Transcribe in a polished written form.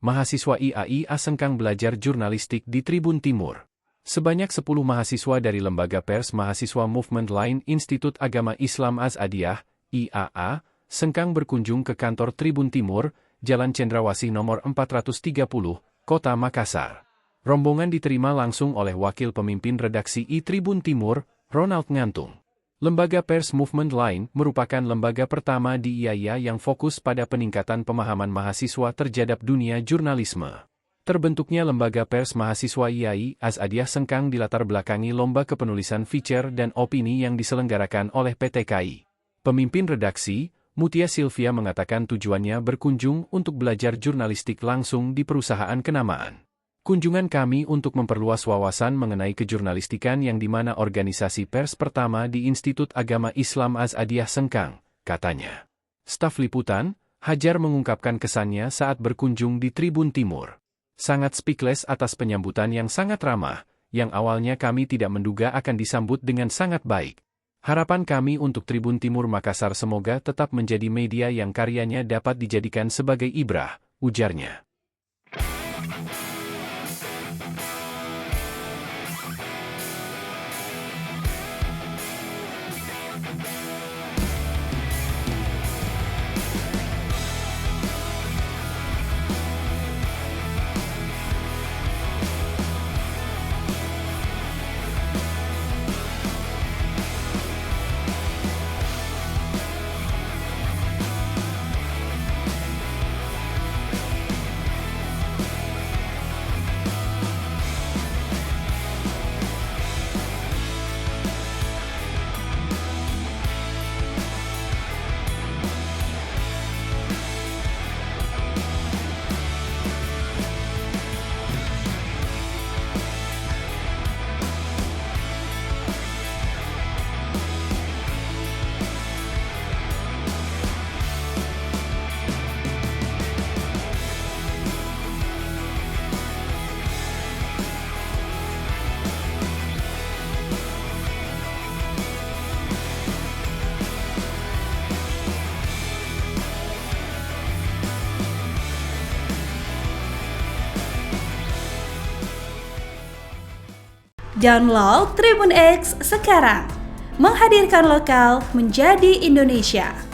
mahasiswa IAIA sengkang belajar jurnalistik di Tribun Timur. Sebanyak 10 mahasiswa dari Lembaga Pers Mahasiswa Movement Line Institut Agama Islam Azadiyah, IAA, sengkang berkunjung ke kantor Tribun Timur, Jalan Cendrawasih nomor 430, Kota Makassar. Rombongan diterima langsung oleh Wakil Pemimpin Redaksi Tribun Timur, Ronald Ngantung. Lembaga Pers Movement Line merupakan lembaga pertama di IAIA yang fokus pada peningkatan pemahaman mahasiswa terhadap dunia jurnalisme. Terbentuknya Lembaga Pers Mahasiswa IAI Azadiyah sengkang dilatar belakangi lomba kepenulisan feature dan opini yang diselenggarakan oleh PT KAI. Pemimpin redaksi, Mutia Sylvia mengatakan tujuannya berkunjung untuk belajar jurnalistik langsung di perusahaan kenamaan. Kunjungan kami untuk memperluas wawasan mengenai kejurnalistikan yang dimana organisasi pers pertama di Institut Agama Islam Azadiyah sengkang, katanya. Staf liputan, Hajar mengungkapkan kesannya saat berkunjung di Tribun Timur. Sangat speechless atas penyambutan yang sangat ramah, yang awalnya kami tidak menduga akan disambut dengan sangat baik. Harapan kami untuk Tribun Timur Makassar semoga tetap menjadi media yang karyanya dapat dijadikan sebagai ibrah, ujarnya. Download Tribun X sekarang, menghadirkan lokal menjadi Indonesia.